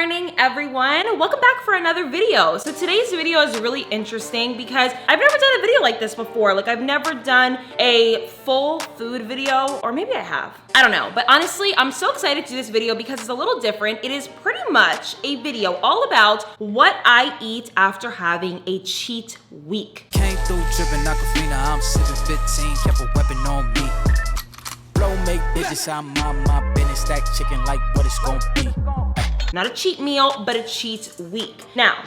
morning, everyone. Welcome back for another video. So today's video is really interesting because I've never done a video like this before. Like I've never done a full food video, or maybe I have. I don't know, but honestly, I'm so excited to do this video because it's a little different. It is pretty much a video all about what I eat after having a cheat week. Came through dripping Aquafina, I'm sipping 15, kept a weapon on me. Blow make bitches, I'm on my business, stack chicken like what it's gonna be. Not a cheat meal, but a cheat week. Now,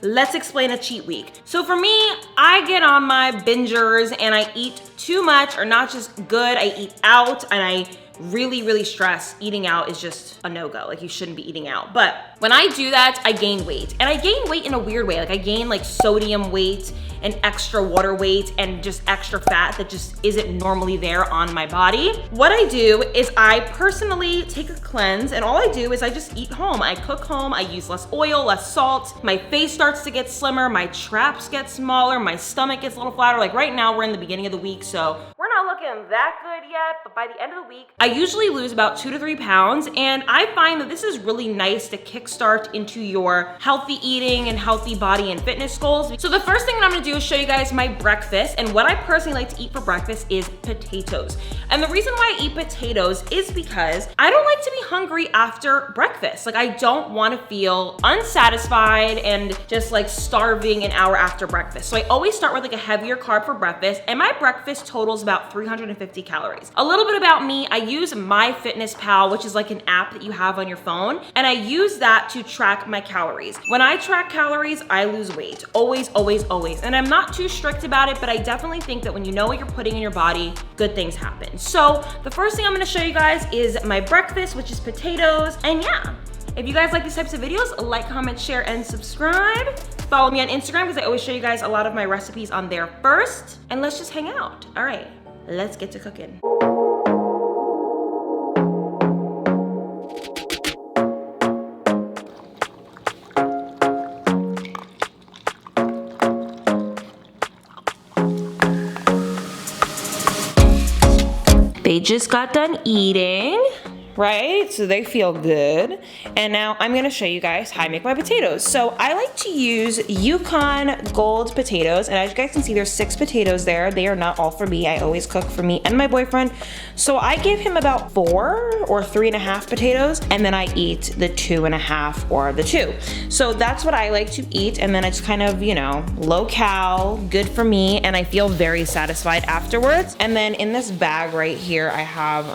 let's explain a cheat week. So for me, I get on my bingers and I eat too much, or not just good, I eat out, and I really stress. Eating out is just a no-go. Like you shouldn't be eating out. But when I do that, I gain weight. And I gain weight in a weird way. Like I gain like sodium weight and extra water weight and just extra fat that just isn't normally there on my body. What I do is I personally take a cleanse, and all I do is I just eat home. I cook home, I use less oil, less salt. My face starts to get slimmer, my traps get smaller, my stomach gets a little flatter. Like right now we're in the beginning of the week, so we're not looking that good yet, but by the end of the week, I usually lose about 2 to 3 pounds, and I find that this is really nice to kickstart into your healthy eating and healthy body and fitness goals. So the first thing that I'm gonna do is show you guys my breakfast, and what I personally like to eat for breakfast is potatoes. And the reason why I eat potatoes is because I don't like to be hungry after breakfast. Like I don't wanna feel unsatisfied and just like starving an hour after breakfast. So I always start with like a heavier carb for breakfast, and my breakfast totals about 350 calories. A little bit about me, I use MyFitnessPal, which is like an app that you have on your phone, and I use that to track my calories. When I track calories, I lose weight. Always. And I'm not too strict about it, but I definitely think that when you know what you're putting in your body, good things happen. So the first thing I'm gonna show you guys is my breakfast, which is potatoes. And yeah, if you guys like these types of videos, like, comment, share, and subscribe. Follow me on Instagram because I always show you guys a lot of my recipes on there first. And let's just hang out. All right, let's get to cooking. They just got done eating, right? So they feel good. And now I'm gonna show you guys how I make my potatoes. So I like to use Yukon Gold potatoes. And as you guys can see, there's 6 potatoes there. They are not all for me. I always cook for me and my boyfriend. So I give him about 4 or 3.5 potatoes. And then I eat the 2.5 or the 2. So that's what I like to eat. And then it's kind of, you know, low cal, good for me. And I feel very satisfied afterwards. And then in this bag right here, I have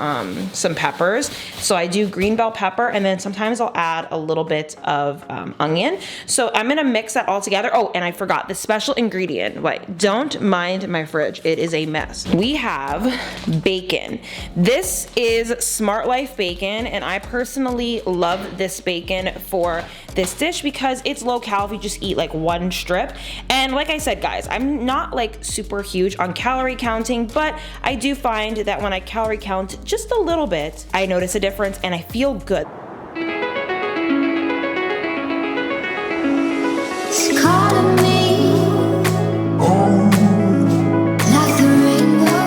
some peppers. So I do green bell pepper, and then sometimes I'll add a little bit of onion. So I'm gonna mix that all together. Oh, and I forgot the special ingredient. Wait, don't mind my fridge. It is a mess. We have bacon. This is Smart Life bacon, and I personally love this bacon for this dish because it's low cal if you just eat like 1 strip. And like I said, guys, I'm not like super huge on calorie counting, but I do find that when I calorie count just a little bit, I notice a difference and I feel good. It's calling me, like the rainbow.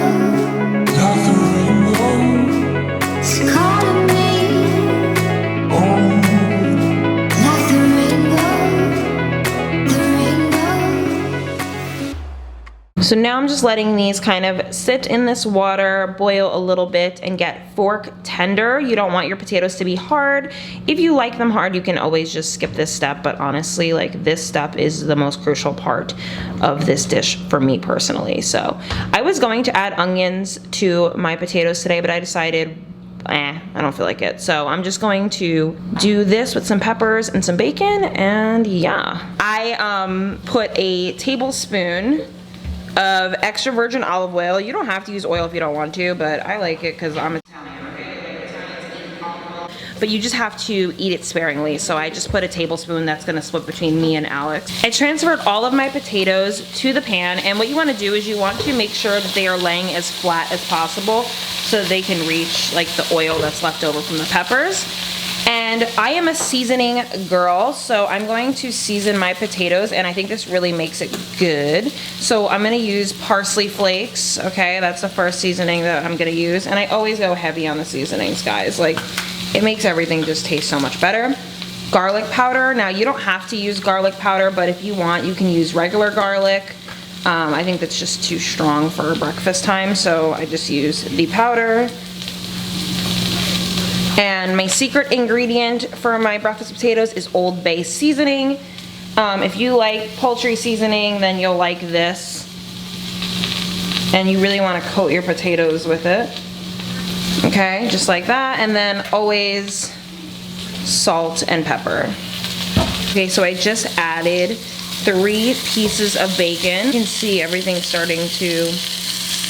It's calling me, like the rainbow. So now I'm just letting these kind of sit in this water, boil a little bit, and get fork tender. You don't want your potatoes to be hard. If you like them hard, you can always just skip this step, but honestly, like this step is the most crucial part of this dish for me personally. So I was going to add onions to my potatoes today, but I decided I don't feel like it. So I'm just going to do this with some peppers and some bacon, and yeah. I put a tablespoon of extra virgin olive oil. You don't have to use oil if you don't want to, but I like it because I'm Italian, okay? Like Italians eat olive oil. But you just have to eat it sparingly. So I just put a tablespoon. That's gonna split between me and Alex. I transferred all of my potatoes to the pan, and what you wanna do is you want to make sure that they are laying as flat as possible so they can reach like the oil that's left over from the peppers. And I am a seasoning girl, so I'm going to season my potatoes, and I think this really makes it good. So I'm gonna use parsley flakes, okay? That's the first seasoning that I'm gonna use. And I always go heavy on the seasonings, guys. Like, it makes everything just taste so much better. garlic powder. Now you don't have to use garlic powder, but if you want, you can use regular garlic. I think that's just too strong for breakfast time, so I just use the powder. And my secret ingredient for my breakfast potatoes is Old Bay seasoning. If you like poultry seasoning, then you'll like this. And you really want to coat your potatoes with it. Okay, just like that. And then always salt and pepper. Okay, so I just added 3 pieces of bacon. You can see everything starting to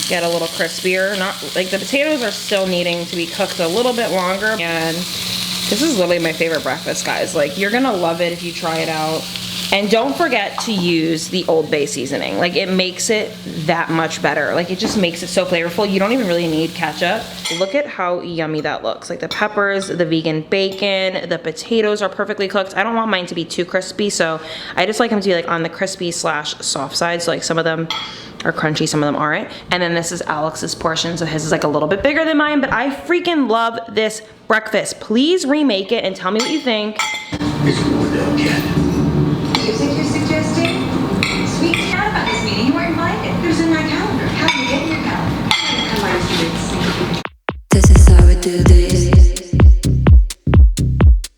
get a little crispier. Not like the potatoes are still needing to be cooked a little bit longer. And this is literally my favorite breakfast, guys. Like, you're gonna love it if you try it out. And don't forget to use the Old Bay seasoning. Like, it makes it that much better. Like, it just makes it so flavorful. You don't even really need ketchup. Look at how yummy that looks. Like the peppers, the vegan bacon, the potatoes are perfectly cooked. I don't want mine to be too crispy, so I just like them to be like on the crispy / soft side. So like some of them are crunchy, some of them aren't. And then this is Alex's portion, so his is like a little bit bigger than mine, but I freaking love this breakfast. Please remake it and tell me what you think. Music you're suggesting? Sweet chat about this meeting. You weren't invited. It was in my calendar. How do you get in your calendar? I might have to This is how we do this.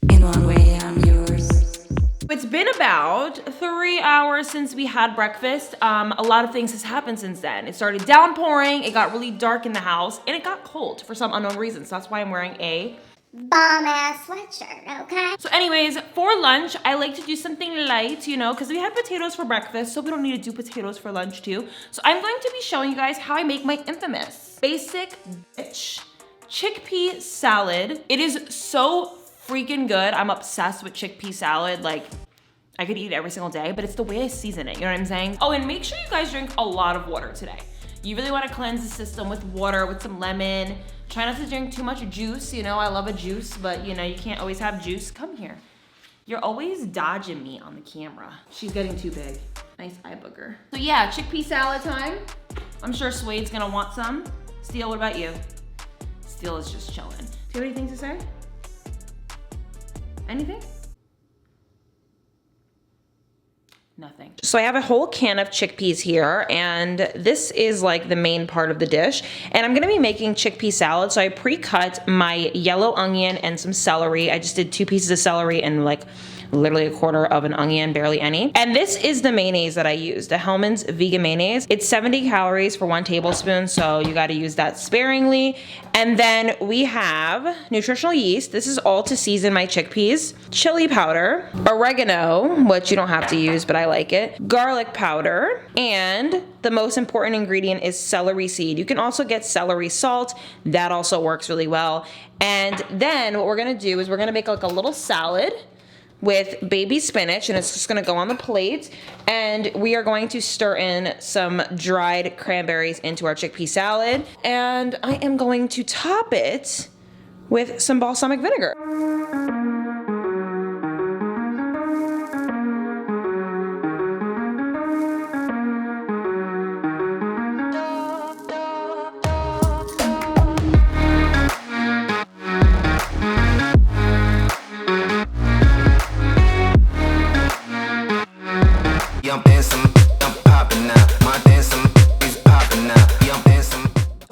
In one way, I'm yours. It's been about 3 hours since we had breakfast. A lot of things has happened since then. It started downpouring, it got really dark in the house, and it got cold for some unknown reason. So that's why I'm wearing a bomb-ass sweatshirt, okay? So anyways, for lunch, I like to do something light, you know, because we had potatoes for breakfast, so we don't need to do potatoes for lunch too. So I'm going to be showing you guys how I make my infamous basic bitch chickpea salad. It is so freaking good. I'm obsessed with chickpea salad. Like, I could eat it every single day, but it's the way I season it, you know what I'm saying? Oh, and make sure you guys drink a lot of water today. You really want to cleanse the system with water, with some lemon. Try not to drink too much juice. You know, I love a juice, but you know, you can't always have juice. Come here. You're always dodging me on the camera. She's getting too big. Nice eye booger. So yeah, chickpea salad time. I'm sure Suede's gonna want some. Steele, what about you? Steele is just chilling. Do you have anything to say? Anything? Nothing. So I have a whole can of chickpeas here, and this is like the main part of the dish. And I'm gonna be making chickpea salad, so I pre-cut my yellow onion and some celery. I just did 2 pieces of celery and like literally a quarter of an onion, barely any. And this is the mayonnaise that I use, the Hellmann's vegan mayonnaise. It's 70 calories for 1 tablespoon, so you gotta use that sparingly. And then we have nutritional yeast. This is all to season my chickpeas. Chili powder, oregano, which you don't have to use, but I like it. Garlic powder, and the most important ingredient is celery seed. You can also get celery salt. That also works really well. And then what we're gonna do is we're gonna make like a little salad with baby spinach, and it's just gonna go on the plate. And we are going to stir in some dried cranberries into our chickpea salad. And I am going to top it with some balsamic vinegar.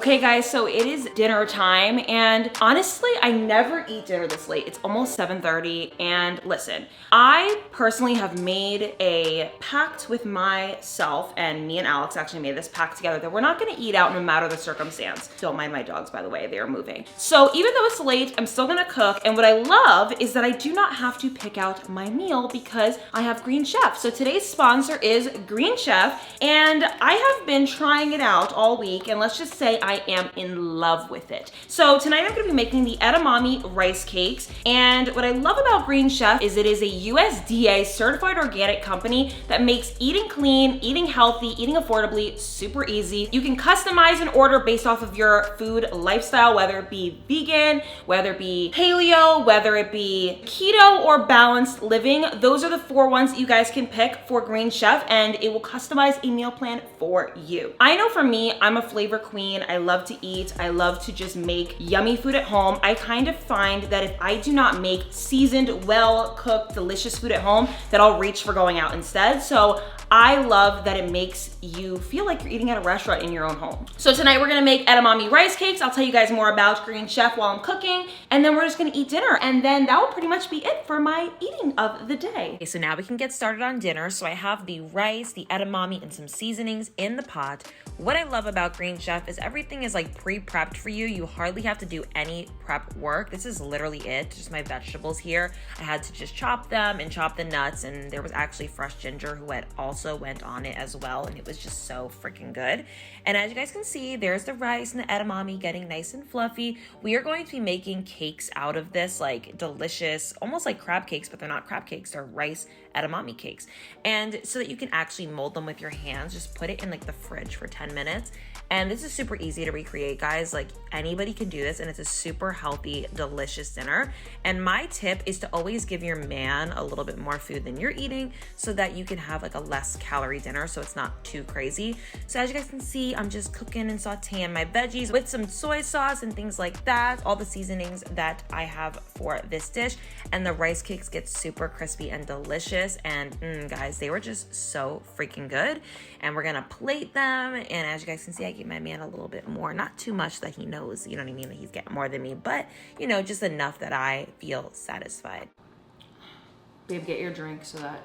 Okay guys, so it is dinner time, and honestly, I never eat dinner this late. It's almost 7:30, and listen, I personally have made a pact with myself, and me and Alex actually made this pact together, that we're not gonna eat out no matter the circumstance. Don't mind my dogs, by the way, they are moving. So even though it's late, I'm still gonna cook, and what I love is that I do not have to pick out my meal because I have Green Chef. So today's sponsor is Green Chef, and I have been trying it out all week, and let's just say I am in love with it. So tonight I'm gonna be making the Edamame rice cakes, and what I love about Green Chef is it is a USDA certified organic company that makes eating clean, eating healthy, eating affordably super easy. You can customize an order based off of your food lifestyle, whether it be vegan, whether it be paleo, whether it be keto or balanced living. Those are the 4 ones that you guys can pick for Green Chef, and it will customize a meal plan for you. I know for me, I'm a flavor queen. I love to eat. I love to just make yummy food at home. I kind of find that if I do not make seasoned, well-cooked, delicious food at home, that I'll reach for going out instead. So I love that it makes you feel like you're eating at a restaurant in your own home. So tonight we're gonna make edamame rice cakes. I'll tell you guys more about Green Chef while I'm cooking, and then we're just gonna eat dinner. And then that will pretty much be it for my eating of the day. Okay, so now we can get started on dinner. So I have the rice, the edamame, and some seasonings in the pot. What I love about Green Chef is everything is like pre-prepped for you. You hardly have to do any prep work. This is literally it, just my vegetables here. I had to just chop them and chop the nuts, and there was actually fresh ginger who had also went on it as well, and it was just so freaking good. And as you guys can see, there's the rice and the edamame getting nice and fluffy. We are going to be making cakes out of this, like delicious, almost like crab cakes, but they're not crab cakes, they're rice edamame cakes. And so that you can actually mold them with your hands, just put it in like the fridge for 10 minutes. And this is super easy to recreate, guys. Like anybody can do this, and it's a super healthy, delicious dinner. And my tip is to always give your man a little bit more food than you're eating so that you can have like a less calorie dinner so it's not too crazy. So as you guys can see, I'm just cooking and sauteing my veggies with some soy sauce and things like that, all the seasonings that I have for this dish. And the rice cakes get super crispy and delicious. And guys, they were just so freaking good. And we're gonna plate them. And as you guys can see, I give my man a little bit more, not too much that he knows, you know what I mean, that he's getting more than me, but you know, just enough that I feel satisfied. Babe, get your drink so that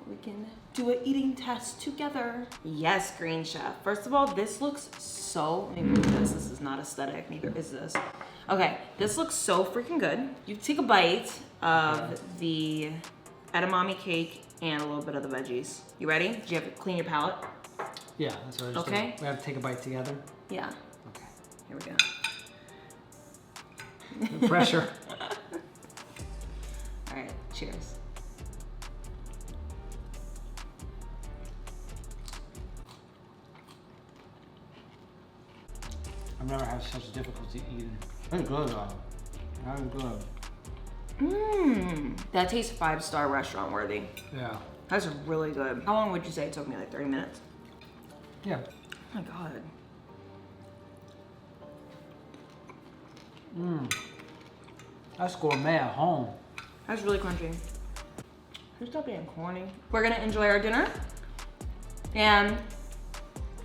we can do an eating test together. Yes, Green Chef. First of all, this looks so, let me move this. This is not aesthetic, neither is this. Okay, this looks so freaking good. You take a bite of the edamame cake and a little bit of the veggies. You ready? Do you have to clean your palate? Yeah, that's what I just Okay. did. We have to take a bite together. Yeah. Okay. Here we go. No pressure. All right, cheers. I've never had such difficulty eating. It's good though. That is good. That tastes 5-star restaurant worthy. Yeah. That's really good. How long would you say it took me? Like 30 minutes? Yeah. Oh my God. That's gourmet at home. That's really crunchy. Who's stop being corny? We're gonna enjoy our dinner, and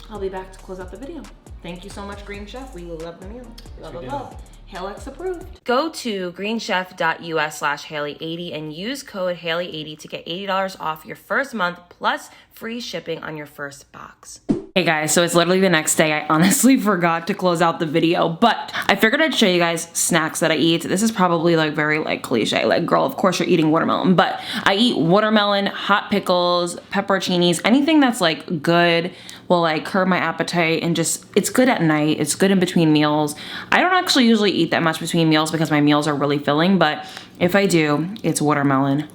I'll be back to close out the video. Thank you so much, Green Chef. We love the meal. Love, love, love. Halex approved. Go to greenchef.us/Haley80 and use code Haley80 to get $80 off your first month plus free shipping on your first box. Hey guys, so it's literally the next day. I honestly forgot to close out the video, but I figured I'd show you guys snacks that I eat. This is probably like very like cliche, like girl, of course you're eating watermelon, but I eat watermelon, hot pickles, pepperoncinis, anything that's like good will like curb my appetite, and just, it's good at night. It's good in between meals. I don't actually usually eat that much between meals because my meals are really filling, but if I do, it's watermelon.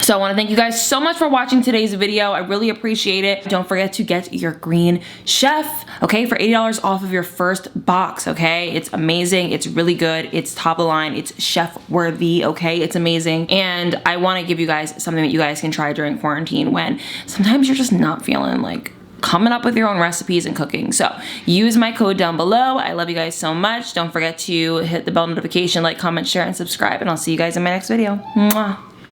So I want to thank you guys so much for watching today's video. I really appreciate it. Don't forget to get your Green Chef, okay, for $80 off of your first box, okay? It's amazing. It's really good. It's top of the line. It's chef worthy, okay? It's amazing. And I want to give you guys something that you guys can try during quarantine when sometimes you're just not feeling like coming up with your own recipes and cooking. So use my code down below. I love you guys so much. Don't forget to hit the bell notification, like, comment, share, and subscribe, and I'll see you guys in my next video. Mwah.